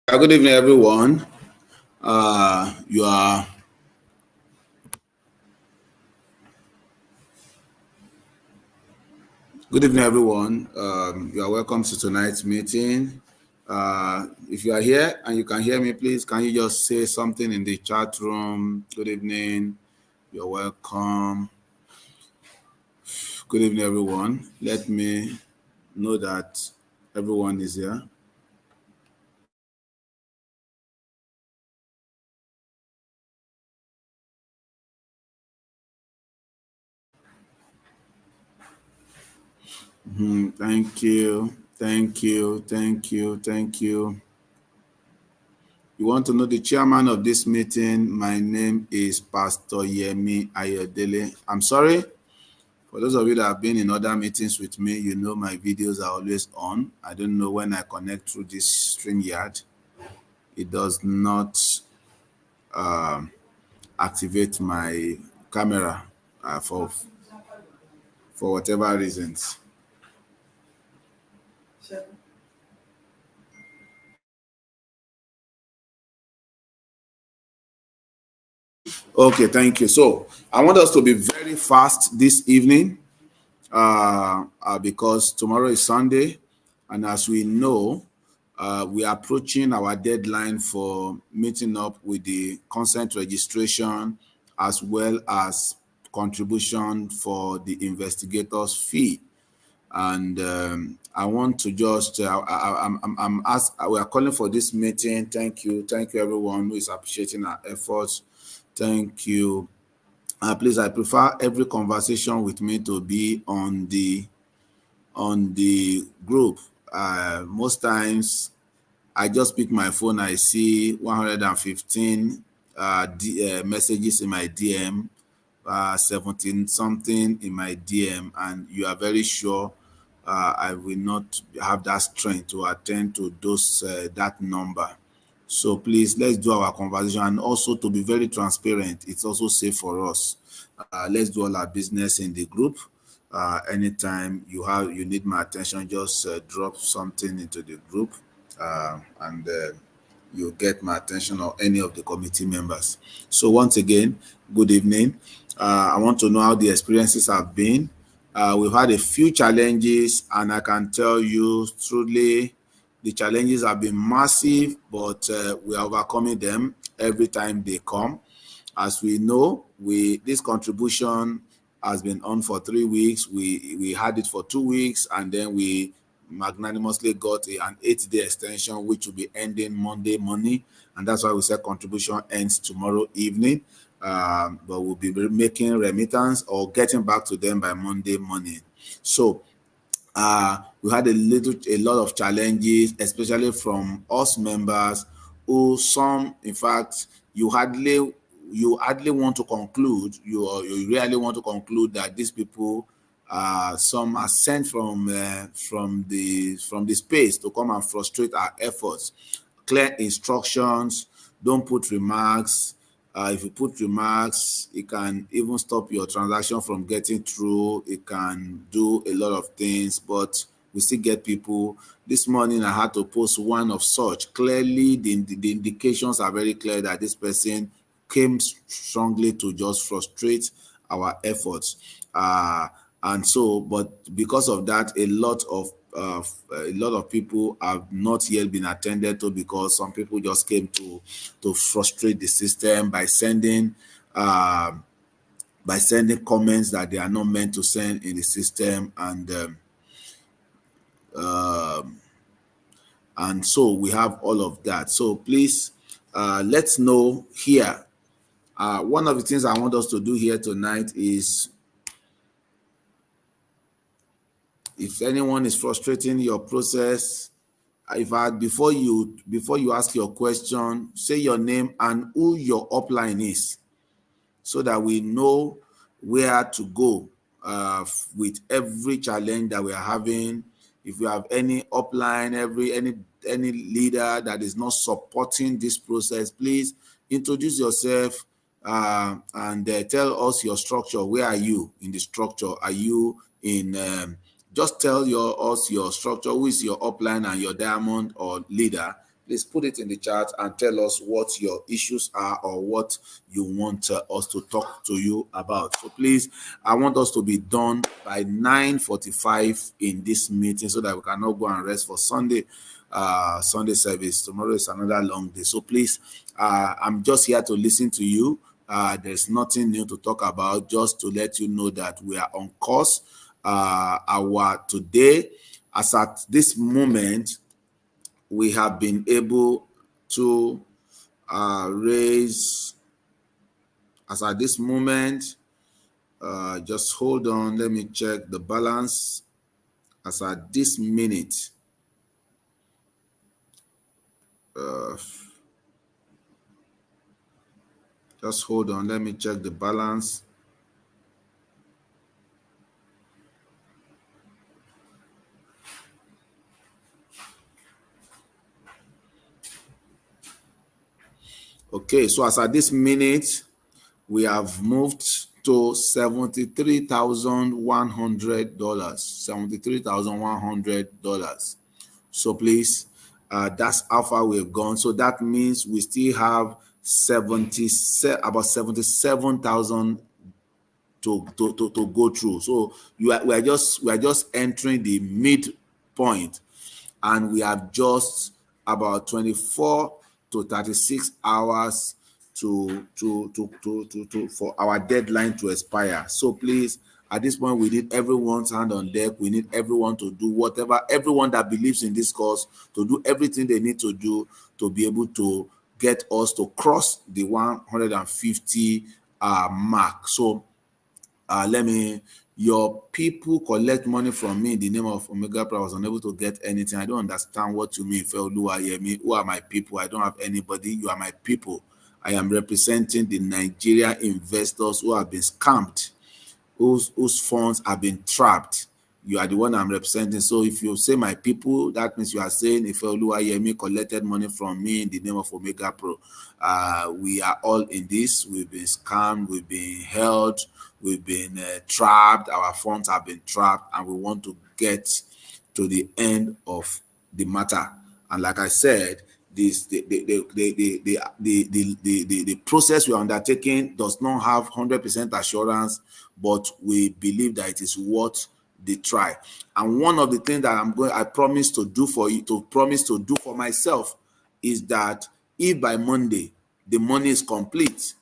Good evening, everyone. You are good evening, everyone. You are welcome to tonight's meeting. If you are here and you can hear me, please can you just say something in the chat room? Good evening. You're welcome. Good evening, everyone. Let me know that everyone is here. Thank you. Thank you. Thank you. Thank you. You want to know the chairman of this meeting? My name is Pastor Yemi Ayodele. I'm sorry. For those of you that have been in other meetings with me, you know my videos are always on. I don't know when I connect through this StreamYard, it does not activate my camera for whatever reasons. Okay, thank you. So I want us to be very fast this evening because tomorrow is Sunday, and as we know, we are approaching our deadline for meeting up with the consent registration as well as contribution for the investigators fee. And I want to just I'm asked, we are calling for this meeting. Thank you everyone who is appreciating our efforts. Thank you. Please, I prefer every conversation with me to be on the group. Most times I just pick my phone, I see 115 messages in my DM, 17 something in my DM, and you are very sure I will not have that strength to attend to those that number. So please, let's do our conversation, and also to be very transparent. It's also safe for us. Let's do all our business in the group. Anytime you need my attention, just drop something into the group, and you'll get my attention or any of the committee members. So once again, good evening. I want to know how the experiences have been. We've had a few challenges, and I can tell you truly, the challenges have been massive, but we are overcoming them every time they come. As we know, this contribution has been on for 3 weeks. We had it for 2 weeks, and then we magnanimously got an 8-day extension, which will be ending Monday morning, and that's why we said contribution ends tomorrow evening. But we'll be making remittance or getting back to them by Monday morning. So we had a lot of challenges, especially from us members, who some, in fact, you hardly want to conclude, you really want to conclude that these people, some are sent from the space to come and frustrate our efforts. Clear instructions, don't put remarks. If you put remarks, it can even stop your transaction from getting through. It can do a lot of things, but we still get people. This morning, I had to post one of such. Clearly, the indications are very clear that this person came strongly to just frustrate our efforts. And so, but because of that, a lot of people have not yet been attended to, because some people just came to frustrate the system by sending comments that they are not meant to send in the system, and so we have all of that. So please, let's know here. One of the things I want us to do here tonight is, if anyone is frustrating your process, before you ask your question, say your name and who your upline is, so that we know where to go with every challenge that we are having. If you have any upline, any leader that is not supporting this process, please introduce yourself and tell us your structure. Where are you in the structure? Are you in just tell us your structure, who is your upline and your diamond or leader, please put it in the chat and tell us what your issues are or what you want us to talk to you about. So please, I want us to be done by 9:45 in this meeting so that we can all go and rest for Sunday service. Tomorrow is another long day. So please, I'm just here to listen to you. There's nothing new to talk about, just to let you know that we are on course. Our today, as at this moment, we have been able to raise, as at this moment, just hold on, let me check the balance. As at this minute, just hold on, let me check the balance. Okay, so as at this minute, we have moved to $73,100. $73,100. So please, that's how far we've gone. So that means we still have about 77,000 to go through. So we are just entering the midpoint, and we have just about 24 to 36 hours for our deadline to expire. So please, at this point, we need everyone's hand on deck. We need everyone to do whatever, everyone that believes in this cause, to do everything they need to do to be able to get us to cross the 150 mark. So your people collect money from me in the name of Omega Pro. I was unable to get anything. I don't understand what you mean. Who are my people? I don't have anybody. You are my people. I am representing the Nigerian investors who have been scammed, whose funds have been trapped. You are the one I'm representing. So if you say my people, that means you are saying if Oluwayemi collected money from me in the name of Omega Pro. We are all in this. We've been scammed. We've been held. We've been trapped. Our funds have been trapped, and we want to get to the end of the matter. And like I said, the process we are undertaking does not have 100% assurance, but we believe that it is worth the try. And one of the things that I promise to do for you, for myself, is that if by Monday the money is complete,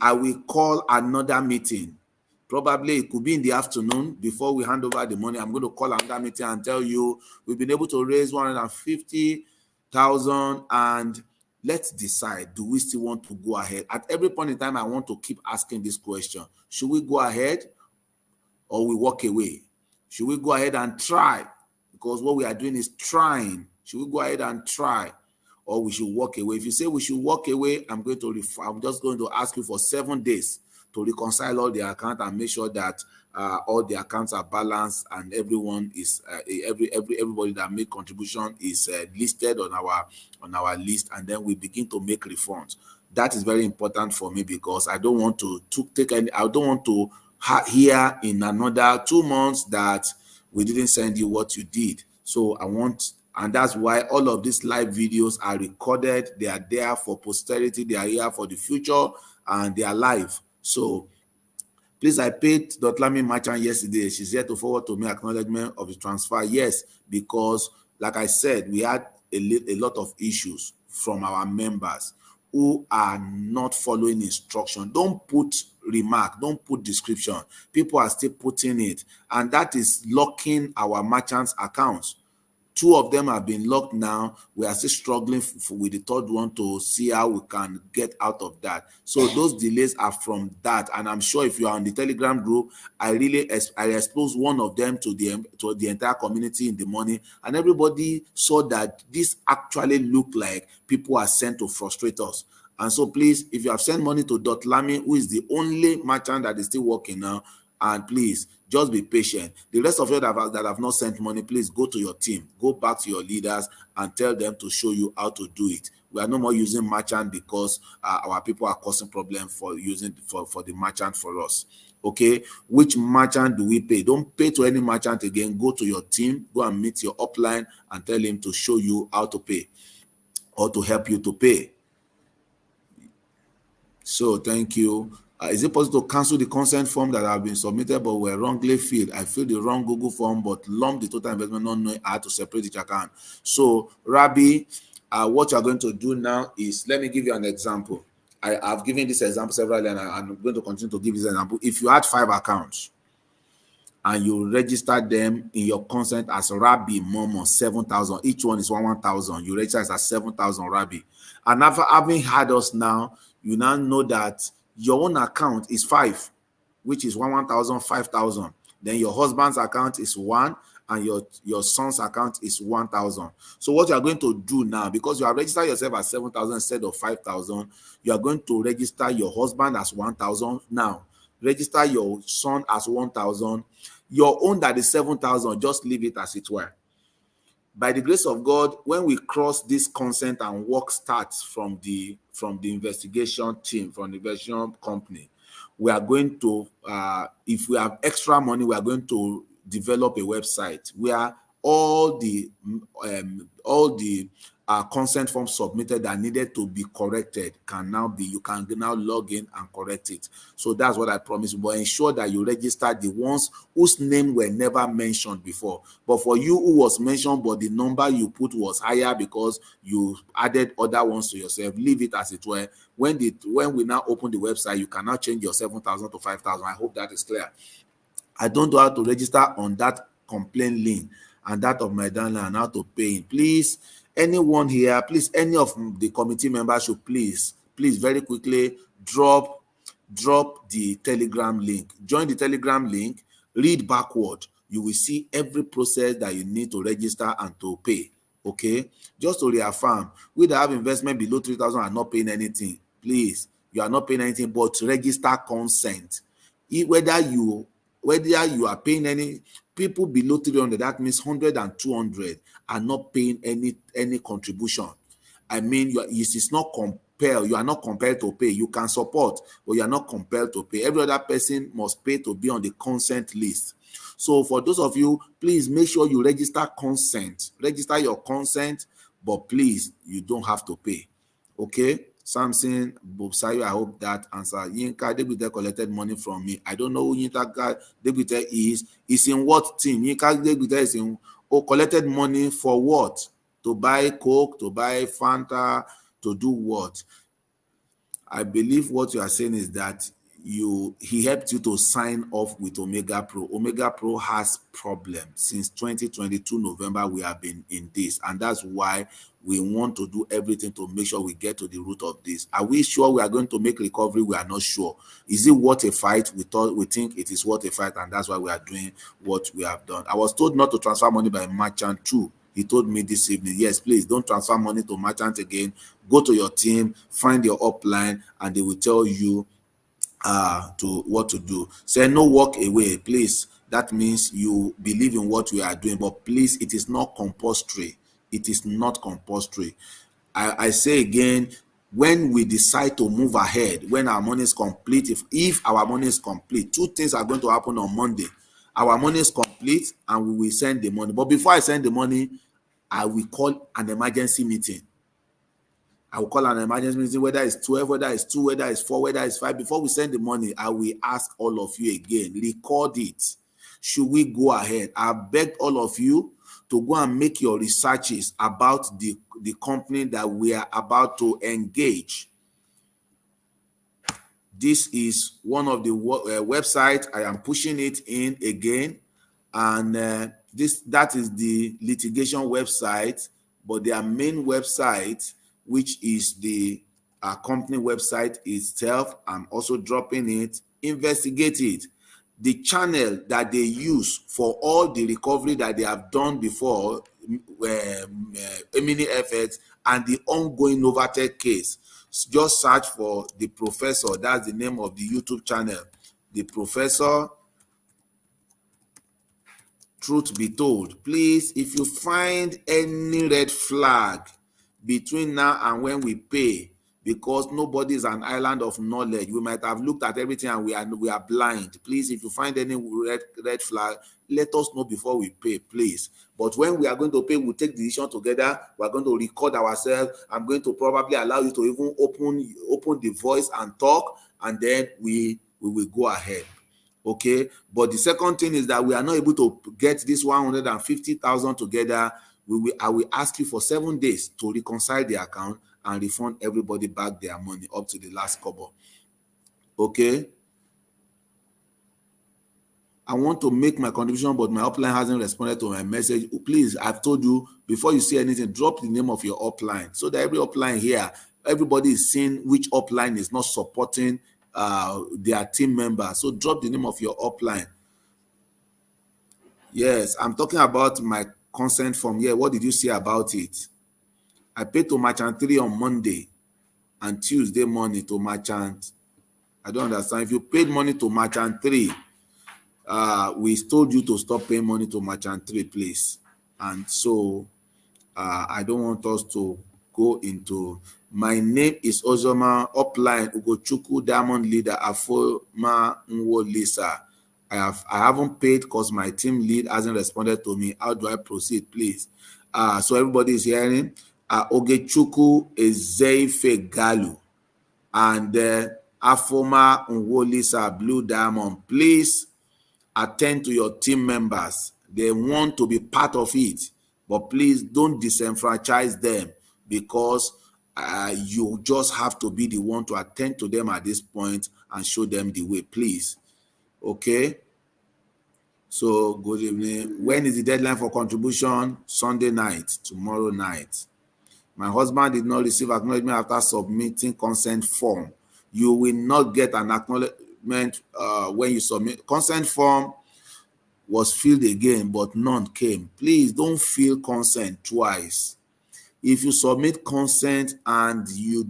I will call another meeting. Probably it could be in the afternoon before we hand over the money. I'm going to call another meeting and tell you we've been able to raise 150,000, and let's decide, do we still want to go ahead? At every point in time, I want to keep asking this question: should we go ahead or we walk away? Should we go ahead and try? Because what we are doing is trying. Should we go ahead and try, or we should walk away? If you say we should walk away, I'm just going to ask you for 7 days to reconcile all the accounts and make sure that all the accounts are balanced and everyone is everybody that made contribution is listed on our list, and then we begin to make refunds. That is very important for me, because I don't want to hear in another 2 months that we didn't send you what you did. So and that's why all of these live videos are recorded. They are there for posterity. They are here for the future, and they are live. So please, I paid Dotlami Merchant yesterday. She's here to forward to me acknowledgement of the transfer. Yes, because like I said, we had a lot of issues from our members who are not following instruction. Don't put remark, don't put description. People are still putting it, and that is locking our merchants' accounts. 2 of them have been locked now. We are still struggling with the third one to see how we can get out of that. So those delays are from that. And I'm sure if you are on the Telegram group, I exposed one of them to the entire community in the morning, and everybody saw that this actually looked like people are sent to frustrate us. And so please, if you have sent money to Dotlami, who is the only merchant that is still working now, and please, just be patient. The rest of you that have not sent money, please go to your team, go back to your leaders and tell them to show you how to do it. We are no more using merchant because our people are causing problems for the merchant for us. Okay, which merchant do we pay? Don't pay to any merchant again. Go to your team, go and meet your upline and tell him to show you how to pay or to help you to pay. So thank you. Is it possible to cancel the consent form that have been submitted but were wrongly filled? I filled the wrong Google form but lumped the total investment, not knowing how to separate each account. So Rabbi, what you're going to do now is, let me give you an example. I've given this example several times, and I'm going to continue to give this example. If you had 5 accounts and you register them in your consent as Rabbi Momo 7,000, each one is 1,000. You register as 7,000 Rabbi. And after having had us now, you now know that your own account is 5, which is 1,000, 5,000. Then your husband's account is 1, and your son's account is 1,000. So what you are going to do now, because you have registered yourself as 7,000 instead of 5,000, you are going to register your husband as 1,000 now. Register your son as 1,000. Your own that is 7,000, just leave it as it were. By the grace of God, when we cross this consent and work starts from the investigation team, from the investigation company, we are going to, if we have extra money, we are going to develop a website where all the consent forms submitted that needed to be corrected can now be, you can now log in and correct it. So that's what I promise you. But ensure that you register the ones whose name were never mentioned before. But for you who was mentioned, but the number you put was higher because you added other ones to yourself, leave it as it were. When we now open the website, you cannot change your 7,000 to 5,000. I hope that is clear. I don't know how to register on that complaint link and that of my downline and how to pay. Please, anyone here, please, any of the committee members should please very quickly drop the Telegram link. Join the Telegram link, read backward. You will see every process that you need to register and to pay. Okay, just to reaffirm, we that have investment below 3,000 are not paying anything. Please, you are not paying anything but register consent. Whether you are paying any, people below 300, that means 100 and 200 are not paying any contribution. I mean, it is not compelled. You are not compelled to pay. You can support, but you are not compelled to pay. Every other person must pay to be on the consent list. So for those of you, please make sure you register consent. Register your consent, but please, you don't have to pay. Okay? Samson Bobsayo, I hope that answer. Yinka Degbite collected money from me. I don't know who Yinka Degbite is. Is in what team? Yinka Degbite is in, collected money for what? To buy Coke, to buy Fanta, to do what? I believe what you are saying is that he helped you to sign off with Omega Pro. Omega Pro has problems. Since 2022 November, we have been in this, and that's why we want to do everything to make sure we get to the root of this. Are we sure we are going to make recovery? We are not sure. Is it worth a fight? We think it is worth a fight, and that's why we are doing what we have done. I was told not to transfer money by merchant too. He told me this evening, yes, please don't transfer money to merchant again. Go to your team, find your upline, and they will tell you to what to do. Say no walk away, please. That means you believe in what we are doing, but please, it is not compulsory. It is not compulsory. I say again, when we decide to move ahead, when our money is complete, if our money is complete, 2 things are going to happen on Monday. Our money is complete and we will send the money. But before I send the money, I will call an emergency meeting. I will call an emergency meeting, whether it's 12, whether it's 2, whether it's 4, whether it's 5. Before we send the money, I will ask all of you again, record it. Should we go ahead? I beg all of you to go and make your researches about the company that we are about to engage. This is one of the websites. I am pushing it in again. And that is the litigation website, but their main website, which is the company website itself, I'm also dropping it. Investigate it. The channel that they use for all the recovery that they have done before, mini efforts, and the ongoing Novatech case. Just search for The Professor. That's the name of the YouTube channel. The Professor. Truth be told, please, if you find any red flag between now and when we pay, because nobody is an island of knowledge. We might have looked at everything and we are blind. Please, if you find any red flag, let us know before we pay, please. But when we are going to pay, we'll take the decision together. We're going to record ourselves. I'm going to probably allow you to even open the voice and talk, and then we will go ahead. Okay, but the second thing is that we are not able to get this 150,000 together. I will ask you for 7 days to reconcile the account and refund everybody back their money up to the last kobo. Okay. I want to make my contribution, but my upline hasn't responded to my message. Please, I've told you, before you say anything, drop the name of your upline so that every upline here, everybody is seeing which upline is not supporting their team member. So drop the name of your upline. Yes, I'm talking about my consent form here. What did you say about it? I paid to merchant 3 on Monday and Tuesday morning to merchant. I don't understand. If you paid money to merchant 3, we told you to stop paying money to merchant 3, please. And so I don't want us to go into. My name is Ozoma Upline Ugochukwu Diamond Leader Afoma Nwo Lisa. I haven't paid because my team lead hasn't responded to me. How do I proceed, please? So everybody is hearing. Ogechukwu Ezeife Galu and Afoma Nwo Lisa Blue Diamond. Please attend to your team members. They want to be part of it, but please don't disenfranchise them, because you just have to be the one to attend to them at this point and show them the way, please. Okay. So good evening. When is the deadline for contribution? Sunday night, tomorrow night. My husband did not receive acknowledgement after submitting consent form. You will not get an acknowledgement when you submit. Consent form was filled again, but none came. Please don't fill consent twice. If you submit consent and you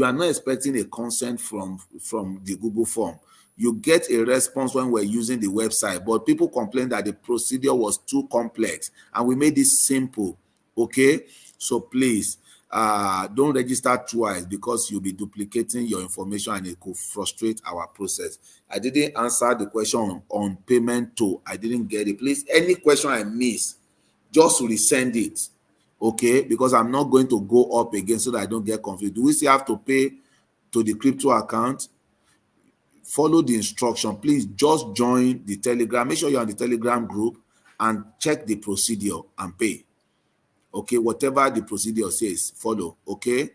are not expecting a consent from the Google form, you get a response when we're using the website, but people complain that the procedure was too complex and we made it simple. Okay, so please don't register twice, because you'll be duplicating your information and it could frustrate our process. I didn't answer the question on payment to. I didn't get it. Please, any question I miss, just resend it. Okay, because I'm not going to go up again so that I don't get confused. Do we still have to pay to the crypto account? Follow the instruction. Please just join the Telegram. Make sure you're on the Telegram group and check the procedure and pay. Okay, whatever the procedure says, follow. Okay,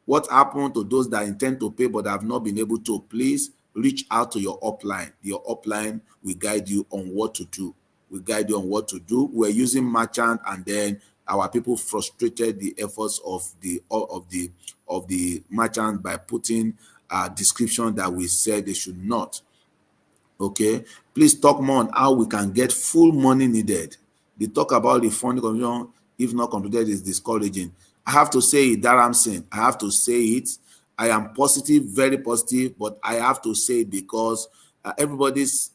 what happened to those that intend to pay but have not been able to? Please reach out to your upline. Your upline will guide you on what to do. We're using merchant, and then our people frustrated the efforts of the merchant by putting a description that we said they should not. Okay, please talk more on how we can get full money needed. The talk about the funding commission, if not completed, is discouraging. I have to say it, Daramson. I have to say it. I am positive, very positive, but I have to say it because everybody's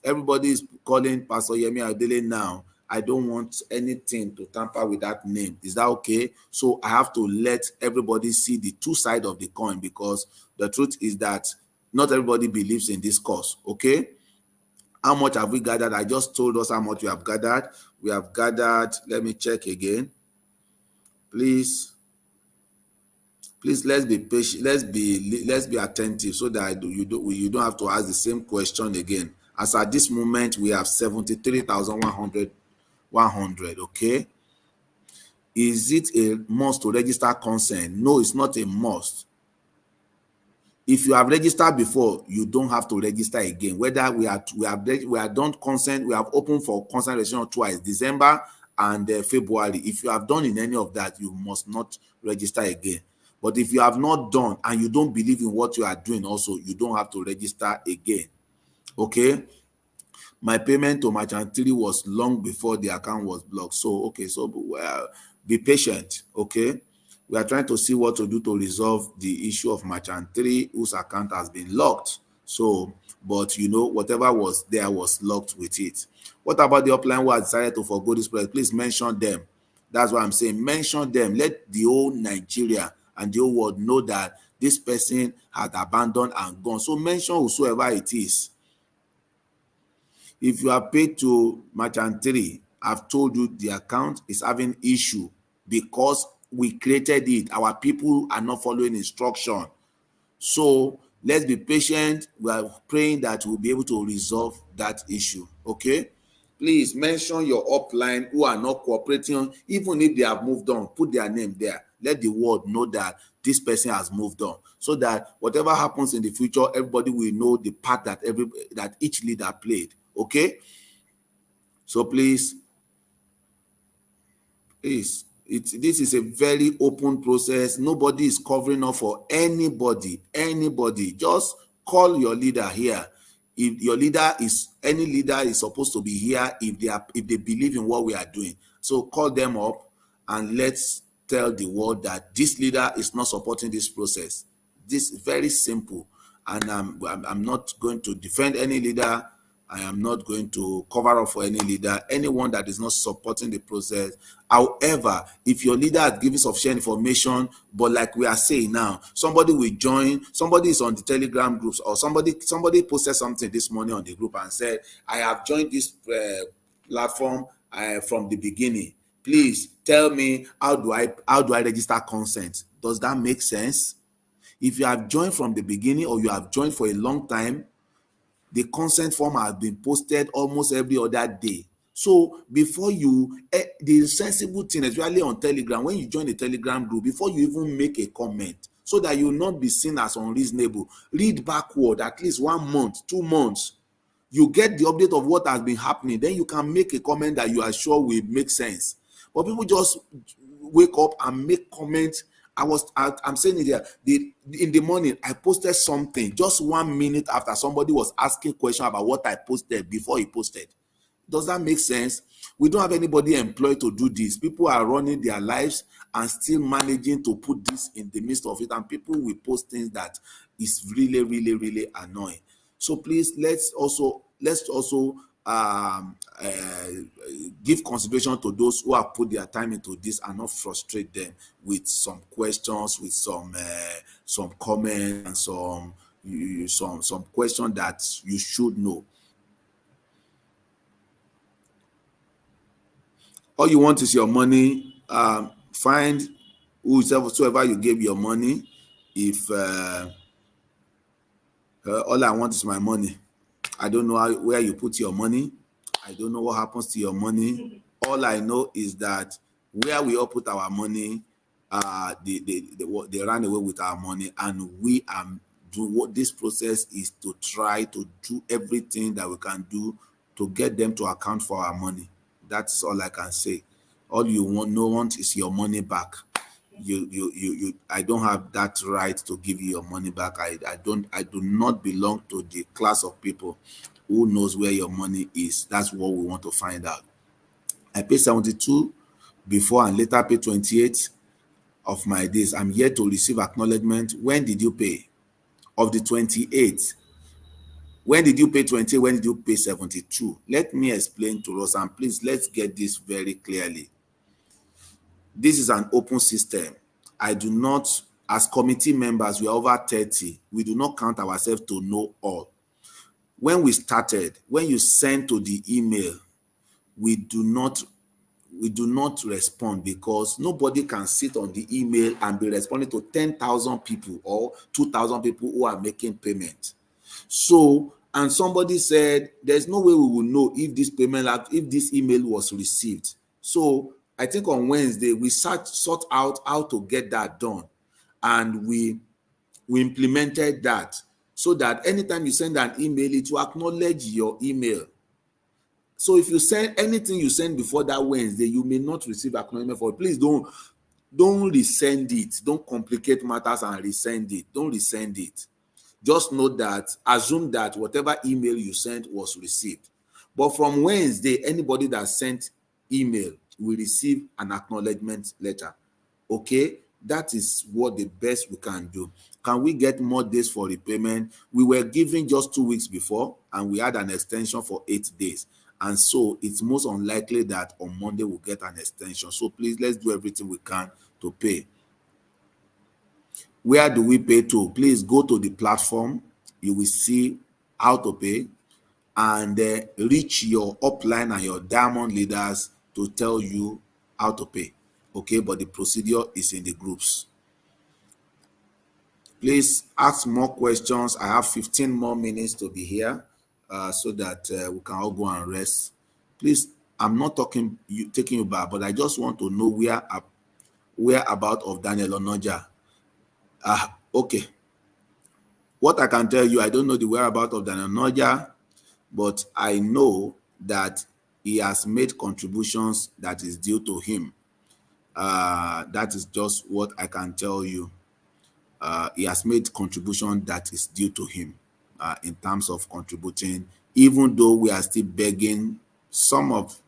calling Pastor Yemi Adele now. I don't want anything to tamper with that name. Is that okay? So I have to let everybody see the two sides of the coin, because the truth is that not everybody believes in this cause. Okay? How much have we gathered? I just told us how much we have gathered. We have gathered, let me check again. Please, let's be patient. Let's be attentive so that you don't have to ask the same question again. As at this moment, we have 73,100. Okay. Is it a must to register consent? No, it's not a must. If you have registered before, you don't have to register again. Whether we have done consent, we have opened for consent registration twice, December and February. If you have done in any of that, you must not register again. But if you have not done and you don't believe in what you are doing also, you don't have to register again. Okay? My payment to merchant 3 was long before the account was blocked. So, okay, so be patient, okay? We are trying to see what to do to resolve the issue of merchant 3 whose account has been locked. So, but whatever was there was locked with it. What about the upline who has decided to forgo this project? Please mention them. That's what I'm saying. Mention them. Let the whole Nigeria and the whole world know that this person had abandoned and gone. So mention whosoever it is. If you are paid to merchant 3, I've told you the account is having issue because we created it. Our people are not following instruction. So let's be patient. We are praying that we'll be able to resolve that issue. Okay? Please mention your upline who are not cooperating, even if they have moved on. Put their name there. Let the world know that this person has moved on, so that whatever happens in the future, everybody will know the part that each leader played. Okay? So please, this is a very open process. Nobody is covering up for anybody. Just call your leader here. If your leader is, any leader is supposed to be here if they believe in what we are doing. So call them up and let's tell the world that this leader is not supporting this process. This is very simple, and I'm not going to defend any leader. I am not going to cover up for any leader, anyone that is not supporting the process. However, if your leader has given sufficient information, but like we are saying now, somebody will join, somebody is on the Telegram groups, or somebody posted something this morning on the group and said, I have joined this platform from the beginning. Please tell me, how do I register consent? Does that make sense? If you have joined from the beginning, or you have joined for a long time, the consent form has been posted almost every other day. So before you, the sensible thing, especially on Telegram, when you join the Telegram group, before you even make a comment, so that you will not be seen as unreasonable, read backward at least 1 month, 2 months. You get the update of what has been happening, then you can make a comment that you are sure will make sense. But people just wake up and make comments. I'm saying it here. In the morning, I posted something just 1 minute after somebody was asking question about what I posted before he posted. Does that make sense? We don't have anybody employed to do this. People are running their lives and still managing to put this in the midst of it, and people will post things that is really, really, really annoying. So please, let's also give consideration to those who have put their time into this, and not frustrate them with some questions, with some comments, and some questions that you should know. All you want is your money. Find whosoever you gave your money. If all I want is my money, I don't know where you put your money. I don't know what happens to your money. All I know is that where we all put our money, they ran away with our money, and we do what this process is to try to do everything that we can do to get them to account for our money. That's all I can say. All you want is your money back. I don't have that right to give you your money back. I do not belong to the class of people who knows where your money is. That's what we want to find out. I paid 72 before and later paid 28 of my days. I'm yet to receive acknowledgement. When did you pay? Of the 28. When did you pay 28? When did you pay 72? Let me explain to us, and please, let's get this very clearly. This is an open system. I do not, as committee members, we are over 30. We do not count ourselves to know all. When we started, when you send to the email, we do not respond, because nobody can sit on the email and be responding to 10,000 people or 2,000 people who are making payment. So, and somebody said, there's no way we will know if this email was received. So I think on Wednesday, we sort out how to get that done. And we implemented that, so that anytime you send an email, it will acknowledge your email. So if you send anything you send before that Wednesday, you may not receive acknowledgement for it. Please don't resend it. Don't complicate matters and resend it. Don't resend it. Just know that, assume that whatever email you sent was received. But from Wednesday, anybody that sent email will receive an acknowledgement letter. Okay? That is what the best we can do. Can we get more days for repayment? We were given just 2 weeks before, and we had an extension for 8 days. And so it's most unlikely that on Monday we'll get an extension. So please, let's do everything we can to pay. Where do we pay to? Please go to the platform. You will see how to pay, and reach your upline and your diamond leaders to tell you how to pay. Okay, but the procedure is in the groups. Please ask more questions. I have 15 more minutes to be here, so that we can all go and rest. Please, I'm not taking you back, but I just want to know where about of Daniel Onoja. Okay. What I can tell you, I don't know the whereabouts of Daniel Onoja, but I know that he has made contributions that is due to him. That is just what I can tell you. He has made contribution that is due to him, in terms of contributing, even though we are still begging some of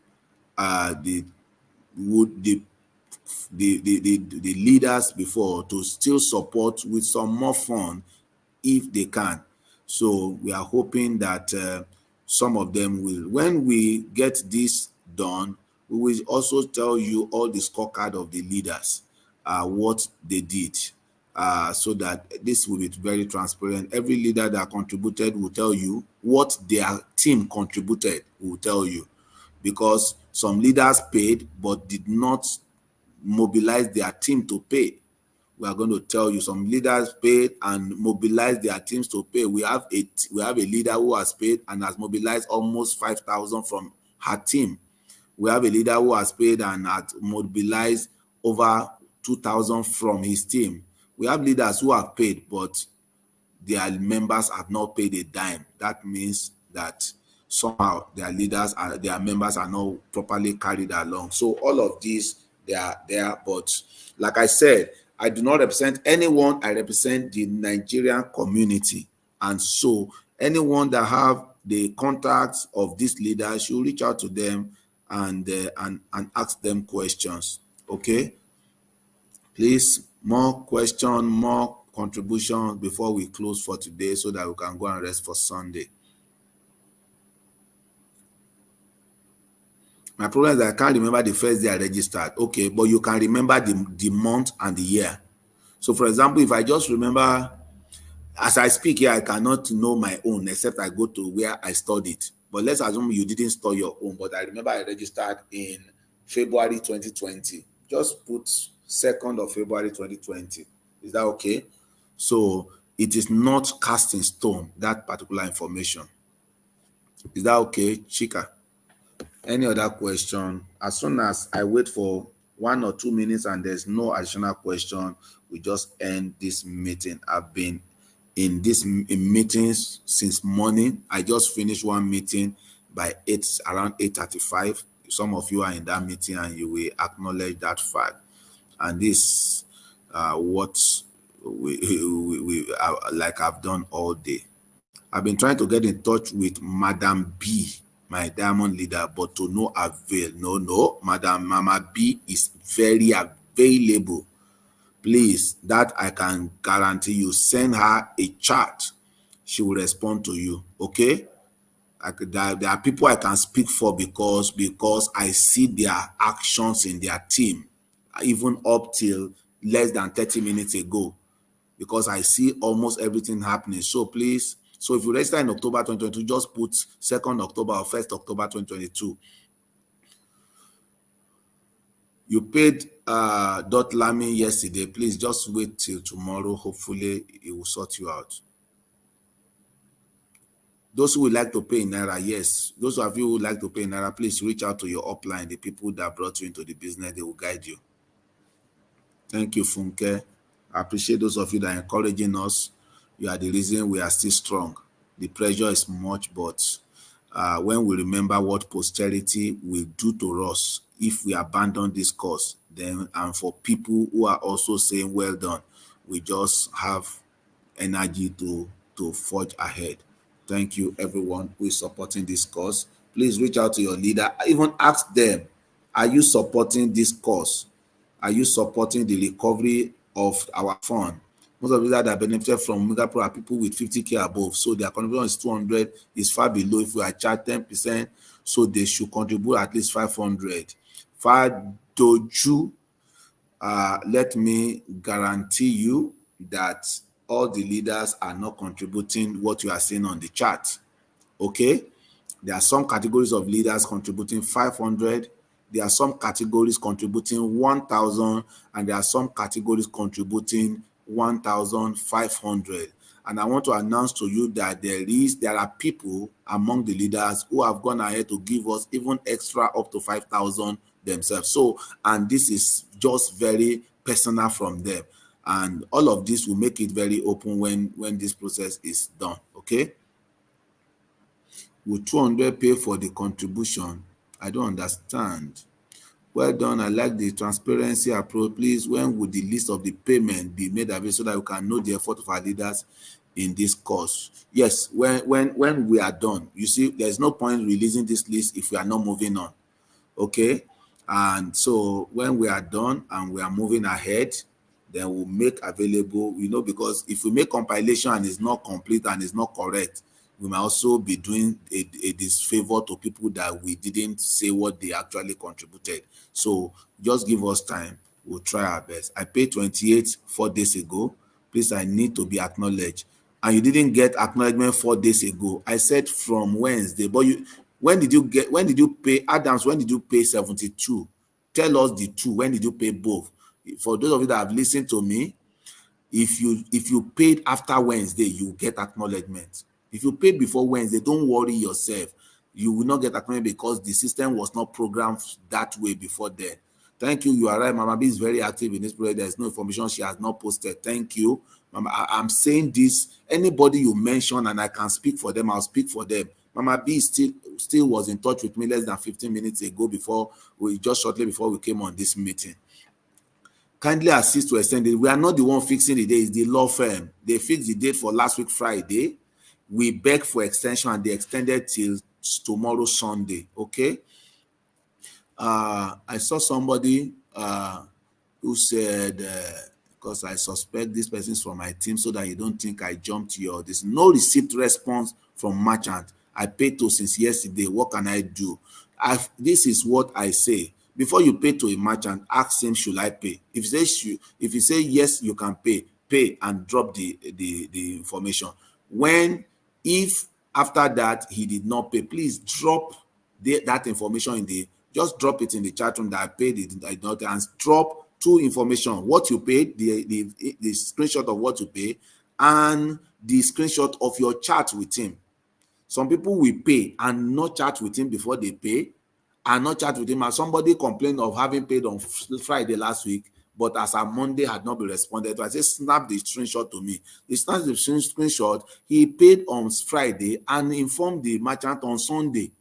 the leaders before to still support with some more fund if they can. So we are hoping that some of them will. When we get this done, we will also tell you all the scorecard of the leaders, what they did, so that this will be very transparent. Every leader that contributed will tell you what their team contributed, will tell you, because some leaders paid but did not mobilize their team to pay. We are going to tell you some leaders paid and mobilized their teams to pay. We have a leader who has paid and has mobilized almost 5,000 from her team. We have a leader who has paid and has mobilized over 2,000 from his team. We have leaders who have paid, but their members have not paid a dime. That means that somehow their members are not properly carried along. So all of these, they are there. But like I said, I do not represent anyone. I represent the Nigerian community. And so anyone that have the contacts of these leaders should reach out to them and ask them questions. Okay? Please, more question, more contribution before we close for today, so that we can go and rest for Sunday. My problem is that I can't remember the first day I registered. Okay, but you can remember the month and the year. So for example, if I just remember, as I speak here, I cannot know my own except I go to where I studied. But let's assume you didn't store your own, but I remember I registered in February 2020. Just put 2nd of February 2020. Is that okay? So it is not cast in stone, that particular information. Is that okay, Chika? Any other question? As soon as I wait for 1 or 2 minutes and there's no additional question, we just end this meeting. I've been in meetings since morning. I just finished one meeting by around 8:35. Some of you are in that meeting and you will acknowledge that fact. And this what we like I've done all day. I've been trying to get in touch with Madam B, my diamond leader, but to no avail. No, Madam Mama B is very available. Please, that I can guarantee you. Send her a chat. She will respond to you. Okay? There are people I can speak for because I see their actions in their team, even up till less than 30 minutes ago, because I see almost everything happening. So please, so if you register in October 2022, just put 2nd October or 1st October 2022. You paid Lami yesterday. Please just wait till tomorrow. Hopefully it will sort you out. Those who would like to pay in Naira, yes. Those of you who would like to pay in Naira, please reach out to your upline, the people that brought you into the business. They will guide you. Thank you, Funke. I appreciate those of you that are encouraging us. You are the reason we are still strong. The pressure is much, but when we remember what posterity will do to us if we abandon this cause, then, and for people who are also saying, well done, we just have energy to forge ahead. Thank you, everyone who is supporting this cause. Please reach out to your leader. Even ask them, are you supporting this cause? Are you supporting the recovery of our fund? Most of the leaders that benefited from Mega Pro are people with 50K above. So their contribution is 200, is far below. If we are charged 10%, so they should contribute at least 500. Fadoju, let me guarantee you that all the leaders are not contributing what you are seeing on the chart. Okay? There are some categories of leaders contributing 500. There are some categories contributing 1,000, and there are some categories contributing 1,500. And I want to announce to you that there are people among the leaders who have gone ahead to give us even extra up to 5,000 themselves. So, and this is just very personal from them. And all of this will make it very open when this process is done. Okay? Will 200 pay for the contribution? I don't understand. Well done. I like the transparency approach. Please, when would the list of the payment be made available so that we can know the effort of our leaders in this course? Yes, when we are done. You see, there's no point releasing this list if we are not moving on. Okay? And so when we are done and we are moving ahead, then we'll make available, because if we make compilation and it's not complete and it's not correct, we might also be doing a disfavor to people that we didn't say what they actually contributed. So just give us time. We'll try our best. I paid 28 4 days ago. Please, I need to be acknowledged. And you didn't get acknowledgement 4 days ago. I said from Wednesday, but when did you pay Adams? When did you pay 72? Tell us the two. When did you pay both? For those of you that have listened to me, if you paid after Wednesday, you get acknowledgement. If you paid before Wednesday, don't worry yourself. You will not get acknowledgement because the system was not programmed that way before then. Thank you. You are right. Mama B is very active in this project. There is no information she has not posted. Thank you. Mama, I'm saying this. Anybody you mention and I can speak for them, I'll speak for them. Mama B still was in touch with me less than 15 minutes ago shortly before we came on this meeting. Kindly assist to extend it. We are not the one fixing the date, it's the law firm. They fixed the date for last week Friday. We beg for extension and they extended till tomorrow Sunday. Okay. I saw somebody who said, because I suspect this person is from my team, so that you don't think I jumped there's no receipt response from merchant. I paid to since yesterday. What can I do? This is what I say. Before you pay to a merchant, ask him, should I pay? If he say yes, you can pay and drop the information. If after that he did not pay, please drop that information just drop it in the chat room that I paid it, and drop two information: what you paid, the screenshot of what you pay, and the screenshot of your chat with him. Some people will pay and not chat with him before they pay, and not chat with him. And somebody complained of having paid on Friday last week, but as of Monday had not been responded to. I said, snap the screenshot to me. He snapped the screenshot. He paid on Friday and informed the merchant on Sunday.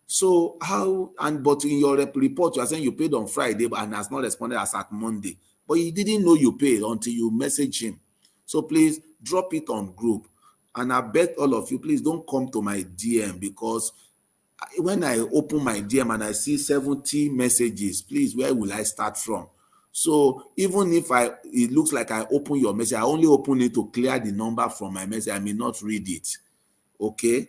So but in your report, you are saying you paid on Friday and has not responded as at Monday. But he didn't know you paid until you message him. So please drop it on group. And I beg all of you, please don't come to my DM, because when I open my DM and I see 70 messages, please, where will I start from? So even if it looks like I open your message, I only open it to clear the number from my message. I may not read it. Okay.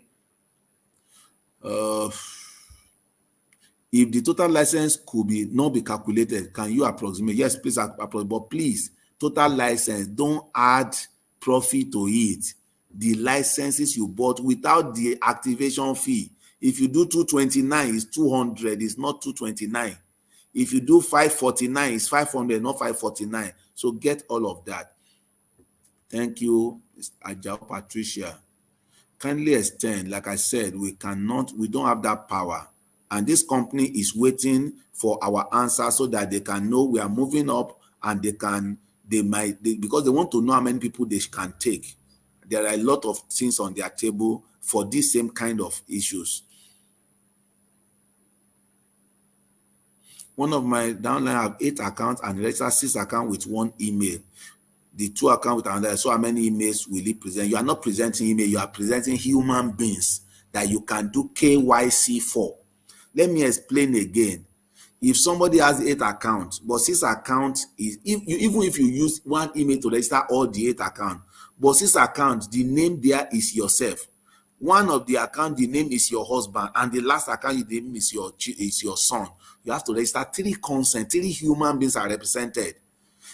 If the total license could not be calculated, can you approximate? Yes, please approximate. But please, total license, don't add profit to it. The licenses you bought without the activation fee. If you do 229, it's 200. It's not 229. If you do 549, it's 500, not 549. So get all of that. Thank you, Ajao Patricia. Kindly extend. Like I said, we don't have that power. And this company is waiting for our answer so that they can know we are moving up, and because they want to know how many people they can take. There are a lot of things on their table for this same kind of issues. One of my downline have 8 accounts and register 6 accounts with 1 email. The 2 accounts with another. So how many emails will it present? You are not presenting email, you are presenting human beings that you can do KYC for. Let me explain again. If somebody has 8 accounts, but 6 accounts even if you use 1 email to register all the 8 accounts, but 6 accounts, the name there is yourself. One of the account, the name is your husband, and the last account, the name is your son. You have to register 3 consents. 3 human beings are represented.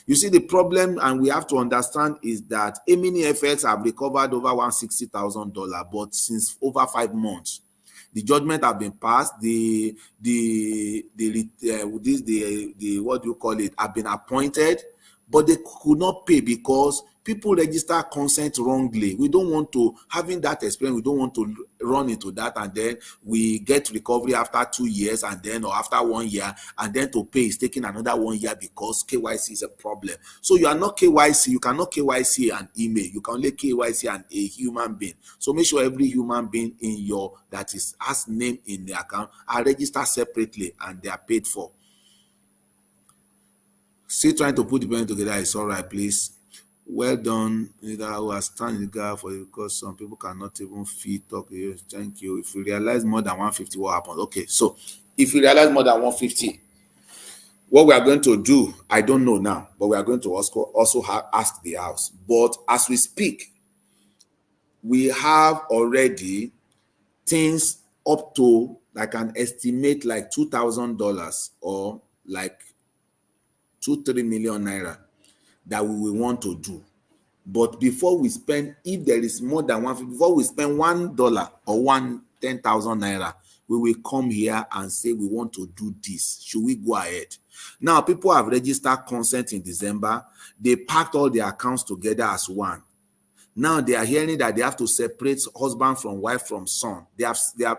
You see, the problem, and we have to understand, is that Emini FX have recovered over $160,000, but since over 5 months, the judgment have been passed. The what do you call it, have been appointed, but they could not pay because people register consent wrongly. We don't want to, having that experience, we don't want to run into that, and then we get recovery after 2 years, and then, or after 1 year, and then to pay is taking another 1 year because KYC is a problem. So you are not KYC, you cannot KYC an email, you can only KYC a human being. So make sure every human being in your, that is, has name in the account, are registered separately and they are paid for. Still trying to put the payment together is all right, please. Well done, leader who has stand in the gap for you, because some people cannot even feed talk. Thank you. If we realize more than 150, what happens? Okay, so if we realize more than 150, what we are going to do, I don't know now, but we are going to also ask the house. But as we speak, we have already things up to, like, an estimate like $2,000 or like 2-3 million naira that we will want to do. But before we spend, if there is more than one, before we spend $1 or 10,000 naira, we will come here and say we want to do this. Should we go ahead? Now, people have registered consent in December. They packed all their accounts together as one. Now they are hearing that they have to separate husband from wife from son. They have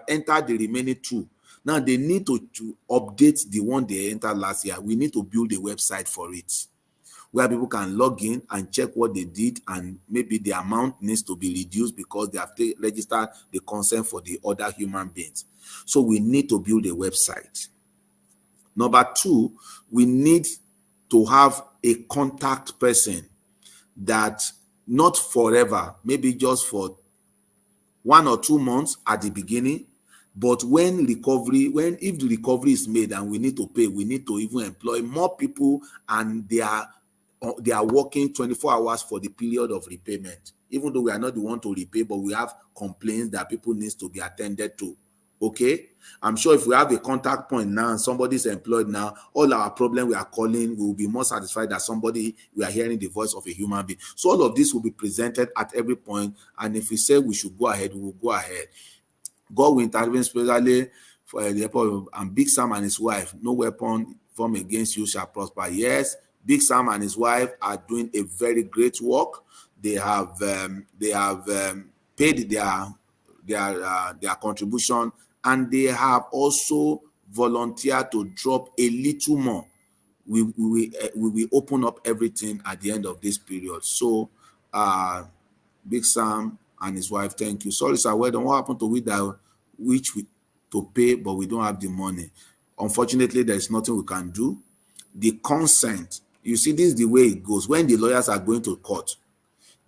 entered the remaining 2. Now they need to update the one they entered last year. We need to build a website for it, where people can log in and check what they did, and maybe the amount needs to be reduced because they have registered the consent for the other human beings. So we need to build a website. Number 2, we need to have a contact person that, not forever, maybe just for 1 or 2 months at the beginning, but if the recovery is made and we need to pay, we need to even employ more people, and they are working 24 hours for the period of repayment. Even though we are not the one to repay, but we have complaints that people needs to be attended to. Okay, I'm sure if we have a contact point now and somebody's employed now, all our problem we are calling, we will be more satisfied that we are hearing the voice of a human being. So all of this will be presented at every point, and if we say we should go ahead, we will go ahead. God will intervene, especially for the example, and Big Sam and his wife. No weapon formed against you shall prosper. Yes, Big Sam and his wife are doing a very great work. They have paid their contribution, and they have also volunteered to drop a little more. We will open up everything at the end of this period. So Big Sam and his wife, thank you. Sorry, sir, well done. What happened to to pay, but we don't have the money? Unfortunately, there is nothing we can do. The consent, you see, this is the way it goes. When the lawyers are going to court,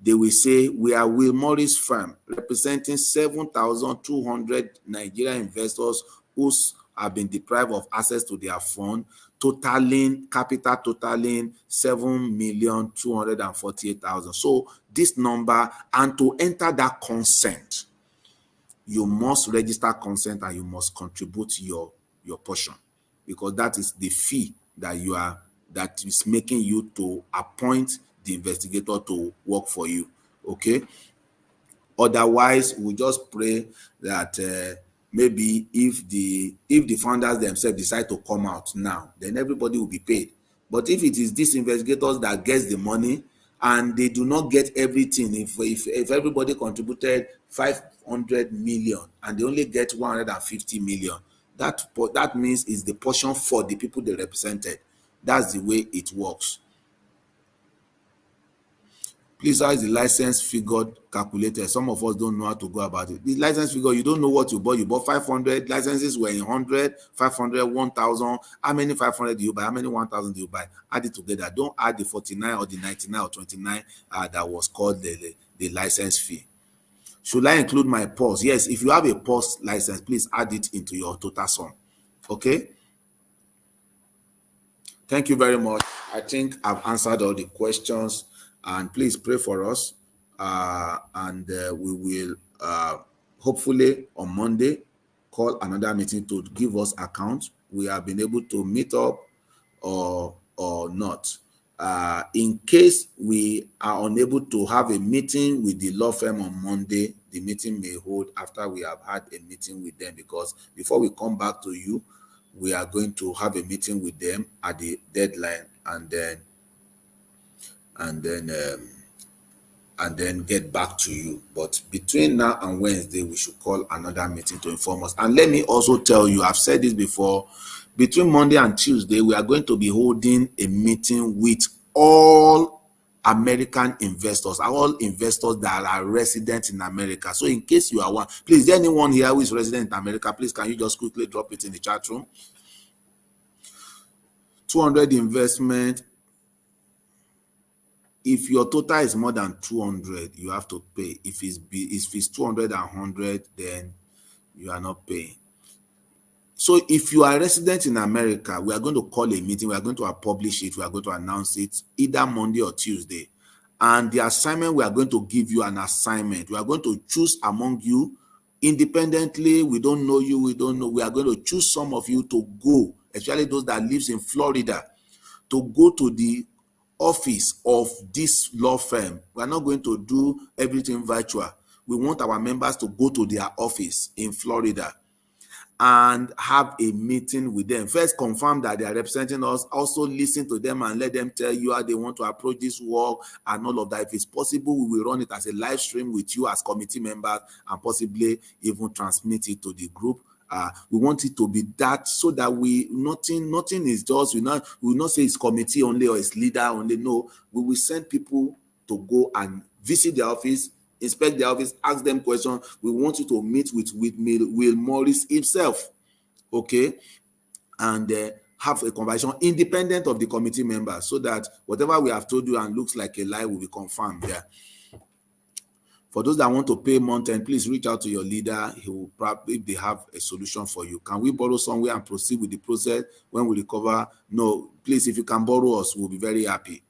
they will say, we are Will Morris firm representing 7,200 Nigerian investors who have been deprived of access to their fund, capital totaling 7,248,000. So this number, and to enter that consent, you must register consent and you must contribute your portion, because that is the fee that is making you to appoint the investigator to work for you. Okay, otherwise we just pray that maybe if the founders themselves decide to come out now, then everybody will be paid. But if it is these investigators that gets the money and they do not get everything, if everybody contributed 500 million and they only get 150 million, that means is the portion for the people they represented. That's the way it works. Please, how is the license figure calculated? Some of us don't know how to go about it. The license figure, you don't know what you bought. You bought 500 licenses, were in 100, 500, 1,000. How many 500 do you buy? How many 1,000 do you buy? Add it together. Don't add the 49 or the 99 or 29 that was called the license fee. Should I include my POS? Yes, if you have a POS license, please add it into your total sum. Okay? Thank you very much. I think I've answered all the questions. And please pray for us, and we will hopefully on Monday call another meeting to give us account. We have been able to meet up or not. In case we are unable to have a meeting with the law firm on Monday, the meeting may hold after we have had a meeting with them, because before we come back to you, we are going to have a meeting with them at the deadline, and then get back to you. But between now and Wednesday, we should call another meeting to inform us. And let me also tell you, I've said this before, between Monday and Tuesday, we are going to be holding a meeting with all American investors, all investors that are resident in America. So in case you are one, please, is there anyone here who is resident in America? Please, can you just quickly drop it in the chat room? 200 investment. If your total is more than 200, you have to pay. If it's 200 and 100, then you are not paying. So if you are a resident in America, we are going to call a meeting. We are going to publish it. We are going to announce it either Monday or Tuesday. And the assignment, we are going to give you an assignment. We are going to choose among you independently. We don't know you. We don't know. We are going to choose some of you to go, especially those that lives in Florida, to go to the office of this law firm. We are not going to do everything virtual. We want our members to go to their office in Florida and have a meeting with them. First, confirm that they are representing us. Also, listen to them and let them tell you how they want to approach this work and all of that. If it's possible, we will run it as a live stream with you as committee members and possibly even transmit it to the group. We want it to be that, so that nothing is just, we will not say it's committee only or it's leader only. No, we will send people to go and visit their office, inspect their office, ask them questions. We want you to meet with Will Morris himself, okay, and have a conversation independent of the committee members, so that whatever we have told you and looks like a lie will be confirmed there. For those that want to pay month-end, please reach out to your leader. He will probably, if they have a solution for you. Can we borrow somewhere and proceed with the process when we recover? No, please, if you can borrow us, we'll be very happy.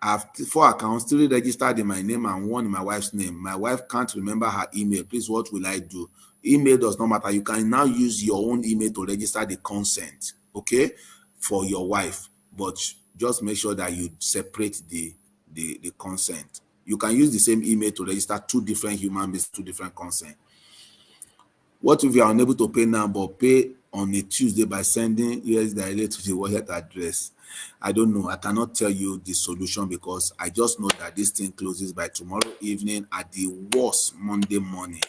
I have 4 accounts, 3 registered in my name and 1 in my wife's name. My wife can't remember her email. Please, what will I do? Email does not matter. You can now use your own email to register the consent, okay, for your wife. But just make sure that you separate the consent. You can use the same email to register 2 different human beings, 2 different consent. What if you are unable to pay now, but pay on a Tuesday by sending US directly to the wallet address? I don't know. I cannot tell you the solution, because I just know that this thing closes by tomorrow evening, at the worst Monday morning.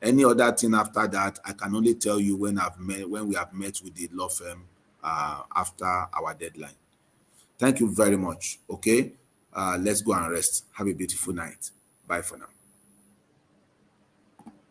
Any other thing after that, I can only tell you when we have met with the law firm after our deadline. Thank you very much. Okay, let's go and rest. Have a beautiful night. Bye for now.